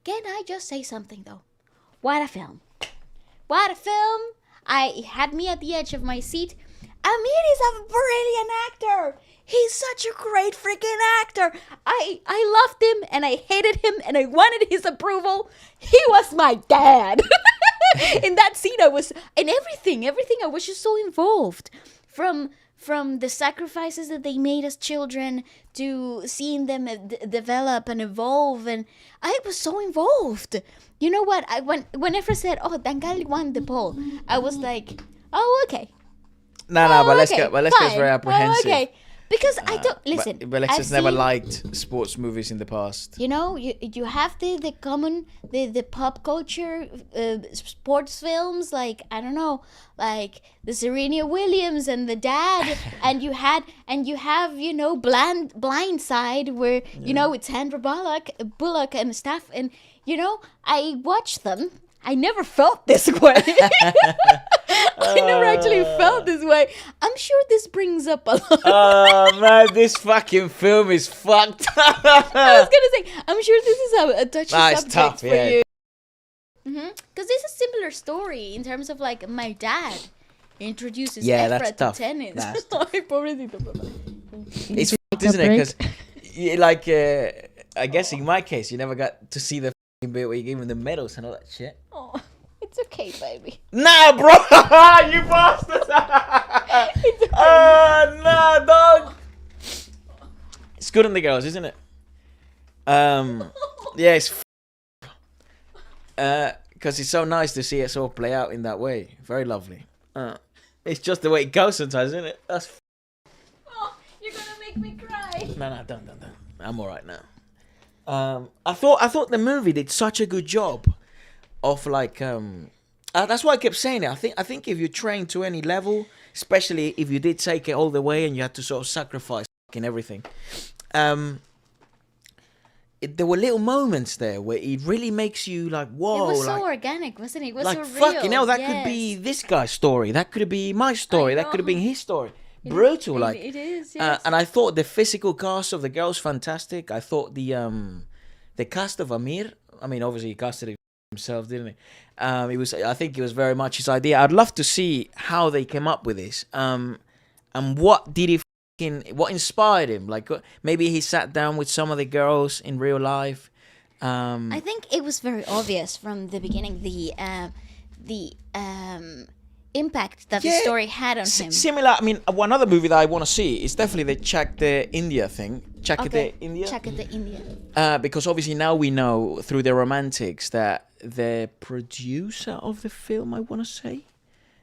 Can I just say something though? What a film! What a film! I had me at the edge of my seat. Amir is a brilliant actor. He's such a great freaking actor. I loved him and I hated him and I wanted his approval. He was my dad. In that scene, I was in everything. I was just so involved. From the sacrifices that they made as children to seeing them develop and evolve, and I was so involved. You know what? When Efra said, "Oh, Dangal won the poll," I was like, "Oh, okay." No, Waleska is very Oh, apprehensive. okay. Because I don't listen. Waleska's never liked sports movies in the past. You know, you have the common the pop culture sports films, like I don't know, like the Serena Williams and the Dad, and you have Blind Side where you know it's Sandra Bullock and stuff, and you know I watched them. I never felt this way. I never actually felt this way. I'm sure this brings up a lot. Oh man, this fucking film is fucked. I was gonna say, I'm sure this is a touchy subject tough, for yeah. you. Because it's a similar story in terms of like my dad introduces Efra to tough. tennis. That's Ay, pobrecito, papá. It's fucked, isn't it? Because, I guess in my case, you never got to see the fucking bit where you gave him the medals and all that shit. Oh, it's okay, baby. Nah, bro, you bastard! It's okay. Nah, dog. It's good on the girls, isn't it? Yeah, it's because it's so nice to see it all play out in that way. Very lovely. It's just the way it goes sometimes, isn't it? That's. Oh, you're gonna make me cry. No, don't. I'm all right now. I thought the movie did such a good job of like that's why I kept saying it. I think if you train to any level, especially if you did take it all the way and you had to sort of sacrifice fucking everything, there were little moments there where it really makes you like, whoa, It was like, so organic, wasn't it? It was like so real. fucking hell, that could be this guy's story, that could be my story, that could have been his story. Brutal, like it is. Yes. and I thought the physical cast of the girls fantastic. I thought the cast of Amir. I mean, obviously he casted it himself, didn't he? I think it was very much his idea. I'd love to see how they came up with this. And what inspired him? Like maybe he sat down with some of the girls in real life. I think it was very obvious from the beginning the impact that the story had on him. Similar. I mean, one other movie that I want to see is definitely the Chak the India thing. Chak the India. Chak the India. Because obviously now we know through the Romantics that the producer of the film, I want to say.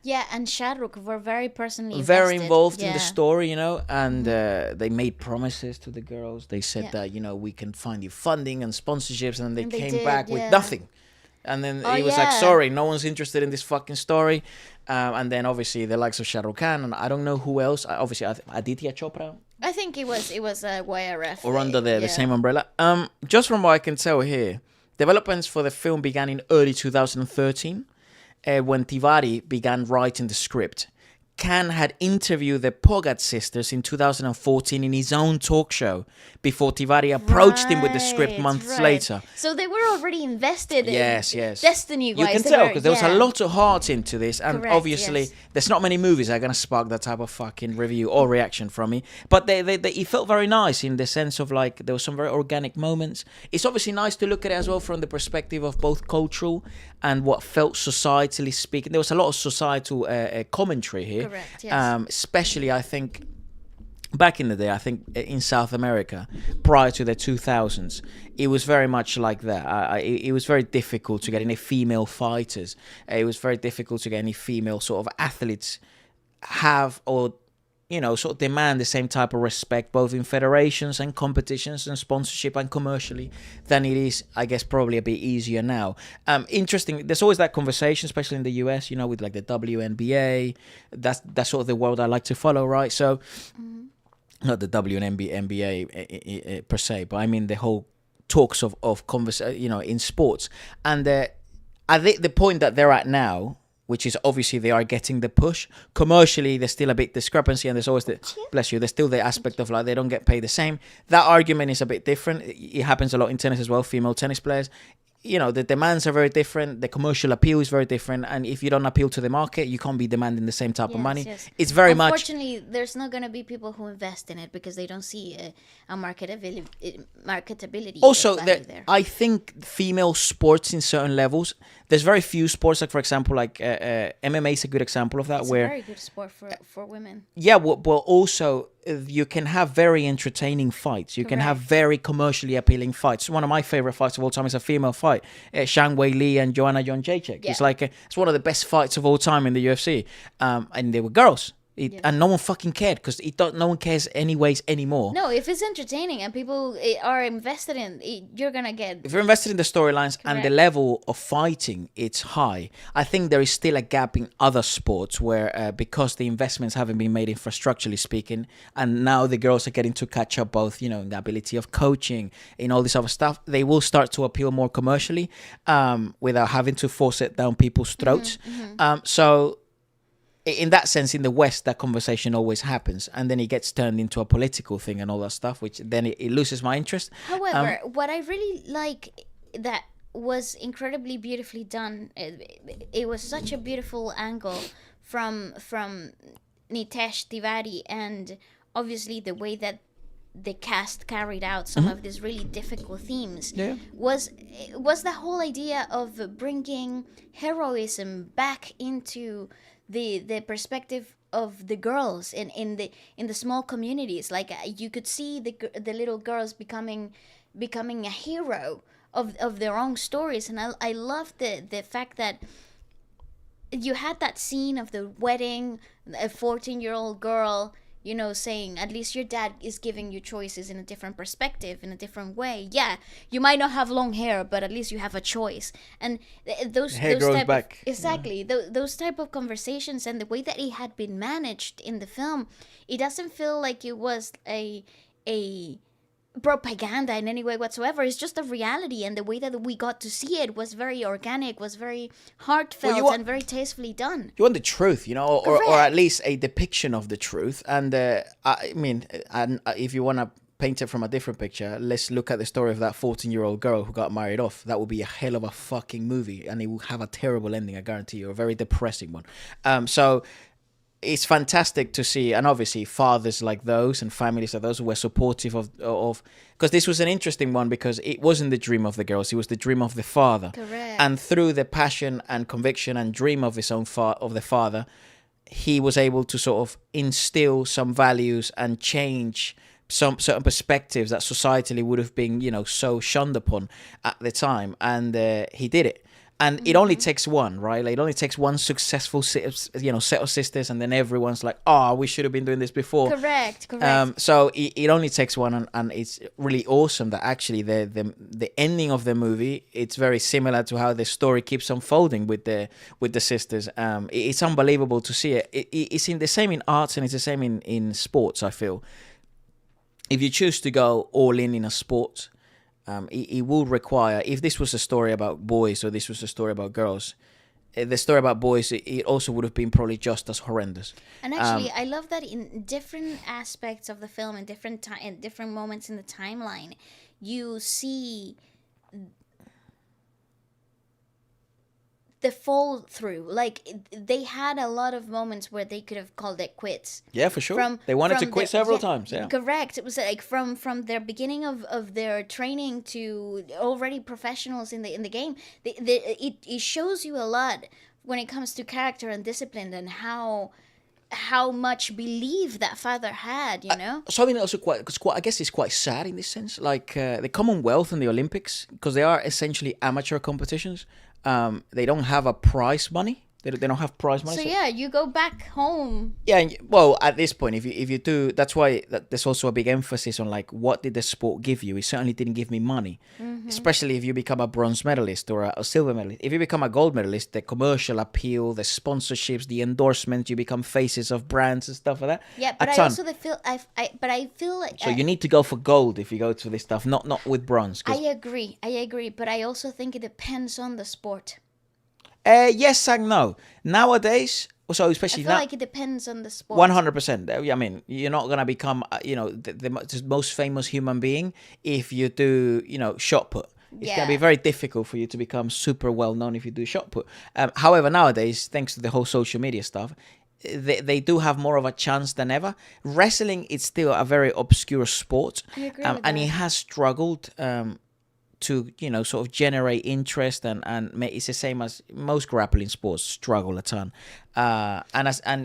Yeah, and Shahrukh were very personally very invested. involved in the story, you know, and they made promises to the girls. They said that, you know, we can find you funding and sponsorships, and then they came back with nothing. And then he was like, sorry, no one's interested in this fucking story. And then obviously the likes of Shah Rukh Khan, and I don't know who else. Obviously, Aditya Chopra. I think it was YRF. Or under the same umbrella. Just from what I can tell here, developments for the film began in early 2013. When Tiwari began writing the script. Khan had interviewed the Pogat sisters in 2014 in his own talk show before Tiwari approached him with the script months later. So they were already invested yes. destiny-wise. You can tell because there was a lot of heart into this, and obviously there's not many movies that are going to spark that type of fucking review or reaction from me. But it felt very nice in the sense of like there were some very organic moments. It's obviously nice to look at it as well from the perspective of both cultural and what felt societally speaking. There was a lot of societal commentary here. Correct, yes. Especially, I think, back in the day, I think in South America, prior to the 2000s, it was very much like that. It was very difficult to get any female fighters. It was very difficult to get any female sort of athletes have or, you know, sort of demand the same type of respect, both in federations and competitions and sponsorship and commercially, than it is, I guess, probably a bit easier now. Interesting. There's always that conversation, especially in the US, you know, with like the WNBA. That's sort of the world I like to follow, right? So, not the WNBA per se, but I mean the whole talks of conversation, you know, in sports. And I think the point that they're at now, which is obviously they are getting the push. Commercially, there's still a bit discrepancy, and there's always there's still the aspect of like they don't get paid the same. That argument is a bit different. It happens a lot in tennis as well, female tennis players. the demands are very different. The commercial appeal is very different, and if you don't appeal to the market, you can't be demanding the same type of money. Yes. It's very much. Unfortunately, there's not going to be people who invest in it because they don't see a marketability. Also, value there. I think female sports in certain levels. There's very few sports, like for example, like MMA is a good example of that. It's where a very good sport for women. yeah, well also you can have very entertaining fights. You can have Correct. very commercially appealing fights. One of my favorite fights of all time is a female fight, Shang Wei Li and Joanna Jędrzejczyk. Yeah. It's like it's one of the best fights of all time in the UFC, and they were girls. And no one fucking cared because no one cares anyways anymore. No, if it's entertaining and people are invested in it, you're gonna get. If you're invested in the storylines and the level of fighting, it's high. I think there is still a gap in other sports where, because the investments haven't been made infrastructurally speaking, and now the girls are getting to catch up both, in the ability of coaching, in all this other stuff, they will start to appeal more commercially, without having to force it down people's throats. So in that sense, in the West, that conversation always happens, and then it gets turned into a political thing and all that stuff, which then it loses my interest. However, what I really like that was incredibly beautifully done. It was such a beautiful angle from Nitesh Tiwari, and obviously the way that the cast carried out some of these really difficult themes was the whole idea of bringing heroism back into the perspective of the girls in the small communities. Like you could see the little girls becoming a hero of their own stories, and I love the fact that you had that scene of the wedding, a 14-year-old girl, saying, at least your dad is giving you choices in a different perspective, in a different way. Yeah, you might not have long hair, but at least you have a choice. And those grows type back. Exactly. Those type of conversations and the way that it had been managed in the film, it doesn't feel like it was a propaganda in any way whatsoever. It's just a reality, and the way that we got to see it was very organic, was very heartfelt, and very tastefully done. You want the truth, or at least a depiction of the truth. And if you want to paint it from a different picture, let's look at the story of that 14-year-old girl who got married off. That would be a hell of a fucking movie, and it will have a terrible ending, I guarantee you, a very depressing one. So it's fantastic to see, and obviously fathers like those and families like those who were supportive of because this was an interesting one, because it wasn't the dream of the girls, it was the dream of the father. Correct. And through the passion and conviction and dream of his own of the father, he was able to sort of instill some values and change some certain perspectives that societally would have been, so shunned upon at the time, and he did it. And it only takes one, right? Like, it only takes one successful set of sisters, and then everyone's like, "Oh, we should have been doing this before." Correct. So it only takes one, and it's really awesome that actually the ending of the movie, it's very similar to how the story keeps unfolding with the sisters. It's unbelievable to see it. It's in the same in arts, and it's the same in sports. I feel if you choose to go all in a sport, it will require, if this was a story about boys or this was a story about girls, the story about boys, it also would have been probably just as horrendous. And actually, I love that in different aspects of the film, in different moments in the timeline, you see the fall through. Like, they had a lot of moments where they could have called it quits. Yeah, for sure. They wanted to quit several times. Yeah, correct. It was like from their beginning of their training to already professionals in the game. It shows you a lot when it comes to character and discipline, and how much belief that father had. Something also I guess it's quite sad in this sense. Like the Commonwealth and the Olympics, because they are essentially amateur competitions. They don't have a prize money. They don't have prize money. So yeah, you go back home. Yeah, well, at this point, if you do, that's why there's also a big emphasis on, like, what did the sport give you? It certainly didn't give me money, especially if you become a bronze medalist or a silver medalist. If you become a gold medalist, the commercial appeal, the sponsorships, the endorsements, you become faces of brands and stuff like that. Yeah, but I also feel I feel like so you need to go for gold if you go to this stuff, not with bronze. I agree, but I also think it depends on the sport. Yes and no. Nowadays, so especially I feel like it depends on the sport. 100%. I mean, you're not gonna become, the most famous human being if you do, shot put. It's going to be very difficult for you to become super well known if you do shot put. However, nowadays, thanks to the whole social media stuff, they do have more of a chance than ever. Wrestling is still a very obscure sport, I agree with and that. it has struggled to sort of generate interest, and it's the same as most grappling sports struggle a ton,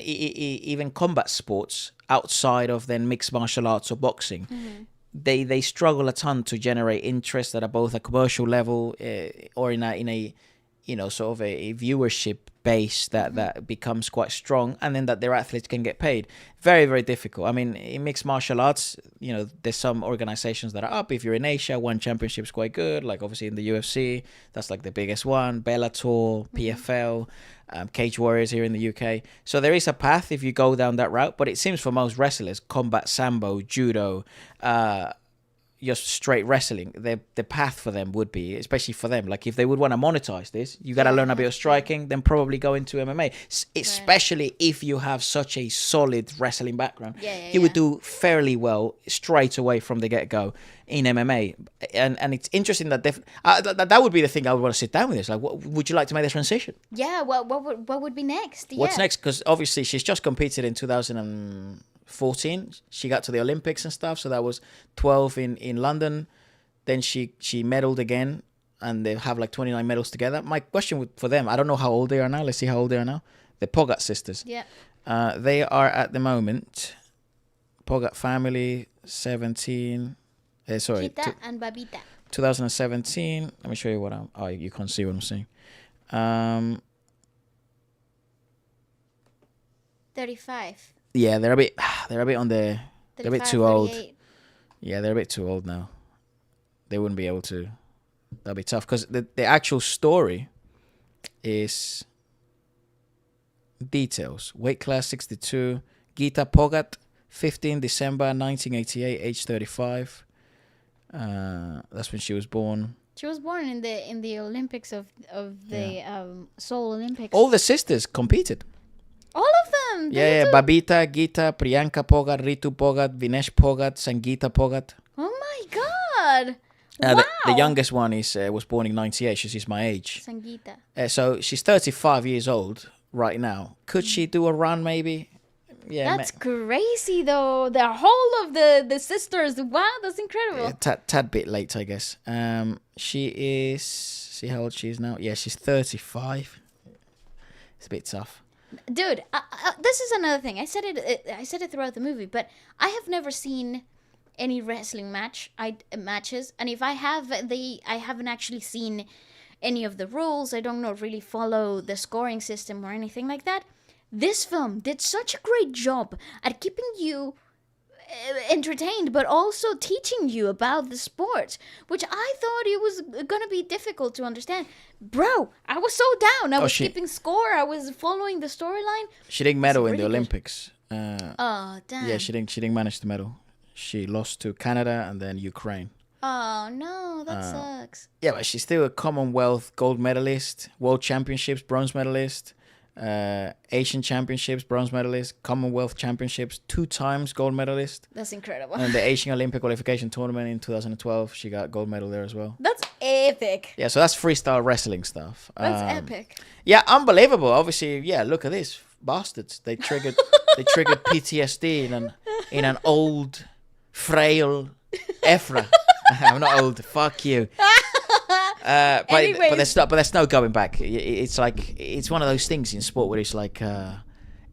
even combat sports outside of then mixed martial arts or boxing. They struggle a ton to generate interest at both a commercial level or in a sort of a viewership base that becomes quite strong, and then that their athletes can get paid. Very, very difficult. I mean, in mixed martial arts, there's some organizations that are up. If you're in Asia, one championship's quite good. Like obviously in the UFC, that's like the biggest one. Bellator, PFL, Cage Warriors here in the UK. So there is a path if you go down that route, but it seems for most wrestlers, combat sambo, judo, just straight wrestling, the path for them would be, especially for them, like if they would want to monetize this, you got to learn a bit of striking, then probably go into MMA, especially if you have such a solid wrestling background. You would do fairly well straight away from the get-go in MMA. And it's interesting that that would be the thing I would want to sit down with this. Like, what would you like to make the transition? Yeah, what would be next? What's next? Because obviously she's just competed in 2014. She got to the Olympics and stuff, so that was 12 in London. Then she medaled again, and they have like 29 medals together. My question for them, I don't know how old they are now. Let's see how old they are now. The Pogat sisters. Yeah. They are at the moment, Pogat family, 17. Sorry. Chita and Babita. 2017. Let me show you what you can't see what I'm saying. 35. Yeah, they're a bit on the, they're a bit too old. 38. Yeah, they're a bit too old now. They wouldn't be able to. That'll be tough because the actual story is details. Weight class 62. Gita Pogat, 15 December 1988, age 35. That's when she was born. She was born in the Olympics of the Seoul Olympics. All the sisters competed. All of them. Yeah, Babita, Gita, Priyanka Pogat, Ritu Pogat, Vinesh Pogat, Sangeeta Pogat. Oh my God! Wow. The youngest one was born in 98. She's my age. Sangeeta. So she's 35 years old right now. Could she do a run maybe? Yeah. That's crazy though. The whole of the sisters. Wow, that's incredible. Tad bit late, I guess. She is. See how old she is now? Yeah, she's 35. It's a bit tough. Dude, this is another thing. I said it throughout the movie, but I have never seen any wrestling matches, and if I have, I haven't actually seen any of the rules. I don't really follow the scoring system or anything like that. This film did such a great job at keeping you entertained, but also teaching you about the sport, which I thought it was gonna be difficult to understand. Bro, I was so down. I was keeping score. I was following the storyline. She didn't medal in the Olympics. Oh damn. Yeah, she didn't manage to medal. She lost to Canada and then Ukraine. Oh no, that sucks. Yeah, but she's still a Commonwealth gold medalist, World Championships bronze medalist, Asian Championships bronze medalist, Commonwealth Championships 2 times gold medalist. That's incredible. And the Asian Olympic qualification tournament in 2012, she got gold medal there as well. That's epic. Yeah, so that's freestyle wrestling stuff. That's epic. Yeah, unbelievable. Obviously, yeah, look at this. Bastards. They triggered PTSD in an old, frail Efra. I'm not old. Fuck you. But there's no going back. It's like it's one of those things in sport where it's like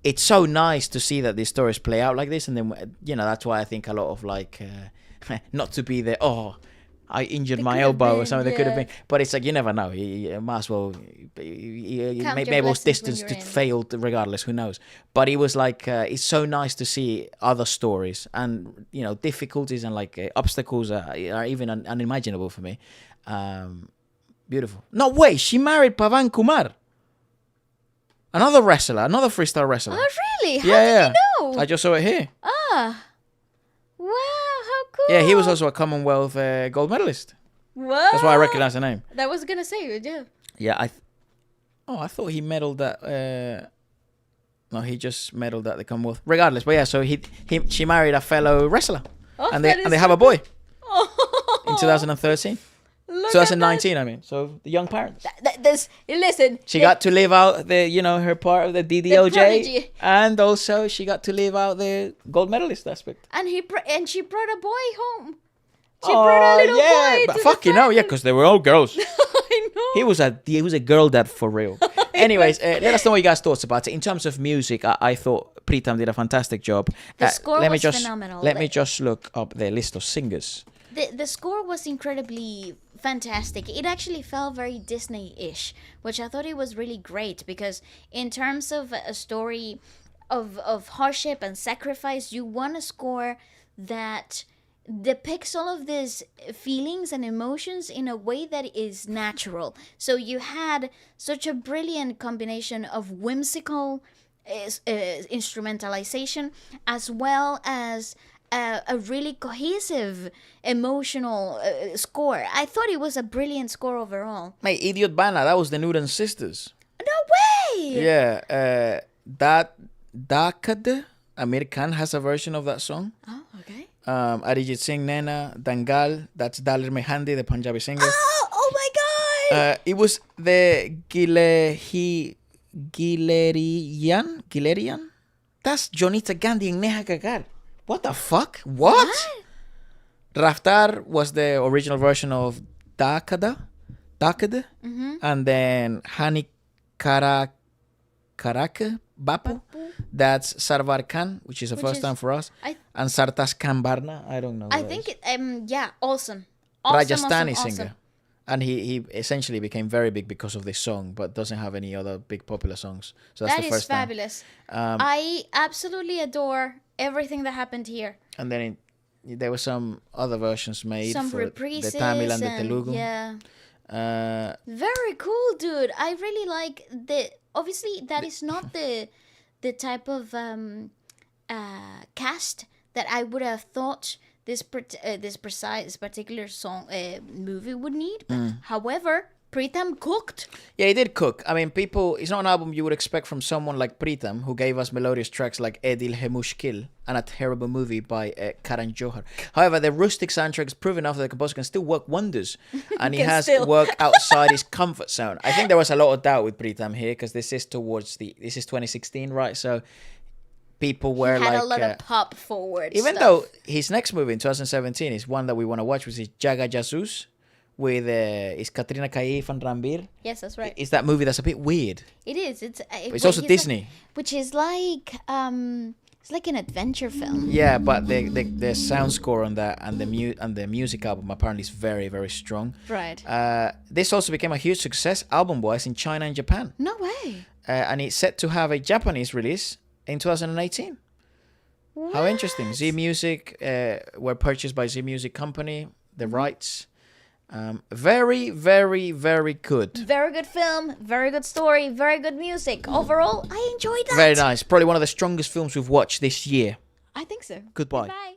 it's so nice to see that these stories play out like this, and then that's why I think a lot of like not to be there. Oh, I injured my elbow or something. That could have been, but it's like you never know. You might as well. Maybe it was distance to failed regardless. Who knows? But it was like it's so nice to see other stories and difficulties and like obstacles are even unimaginable for me. Beautiful. No way, she married Pavan Kumar. Another wrestler, another freestyle wrestler. Oh, really? How did you know? I just saw it here. Ah. Wow, how cool. Yeah, he was also a Commonwealth gold medalist. What? That's why I recognize the name. That was going to say it, yeah. Yeah, I thought he medaled at... no, he just medaled at the Commonwealth. Regardless, but yeah, so she married a fellow wrestler. Oh, and they have a boy. In 2013. Look 2019, I mean. So the young parents. Listen. She got to live out her part of the DDOJ, prodigy. and also she got to live out the gold medalist aspect. And she brought a boy home. She brought a little boy but to fucking the hell, yeah, because they were all girls. I know. He was a girl dad for real. Anyways, let us know what you guys thought about it. In terms of music, I thought Pritam did a fantastic job. The score let me was just, phenomenal. Let me just look up the list of singers. The score was incredibly fantastic. It actually felt very Disney-ish, which I thought it was really great because in terms of a story of hardship and sacrifice, you want a score that depicts all of these feelings and emotions in a way that is natural. So you had such a brilliant combination of whimsical instrumentalization as well as a really cohesive emotional score. I thought it was a brilliant score overall. Mate, Idiot Bana, that was the Newton sisters. No way! Yeah, that Dakad, Amir Khan has a version of that song. Oh, okay. Arijit Singh Naina, Dangal, that's Dalir Mehandi, the Punjabi singer. Oh my god! It was the Gilerian? That's Jonita Gandhi and Neha Kakkar. What the fuck? What? Raftar was the original version of Dakad, and then Hani Karaka Bapu. That's Sarvar Khan, which is the first time for us. And Sartas Khan Barna, I don't know. I think awesome. Rajasthani awesome. singer. And he essentially became very big because of this song, but doesn't have any other big popular songs. So that's the first time. That is fabulous. I absolutely adore everything that happened here. And then there were some other versions made some for reprises the Tamil and the Telugu. Yeah. Very cool, dude. I really like obviously that is not the type of cast that I would have thought this particular song movie would need. However, Pritam cooked. Yeah, he did cook. I mean, it's not an album you would expect from someone like Pritam, who gave us melodious tracks like Edil Hai Mushkil and a terrible movie by Karan Johar. However, the rustic soundtrack is proven enough that the composer can still work wonders, and he has worked outside his comfort zone. I think there was a lot of doubt with Pritam here because this is 2016, right? So people were he had a lot of pop forward even stuff. Though his next movie in 2017 is one that we want to watch, which is Jaga Jasus with is Katrina Kaif and Ranbir. Sounds that's right. Is that movie that's a bit weird. It is. It's also Disney. Which is like it's like an adventure film. Yeah, but the sound score on that and the music album apparently is very, very strong. Right. This also became a huge success album-wise in China and Japan. No way. And it's set to have a Japanese release in 2018. What? How interesting. Z Music were purchased by Z Music Company, the rights. Very, very, very good. Very good film, very good story, very good music. Overall, I enjoyed that. Very nice. Probably one of the strongest films we've watched this year. I think so. Goodbye. Bye.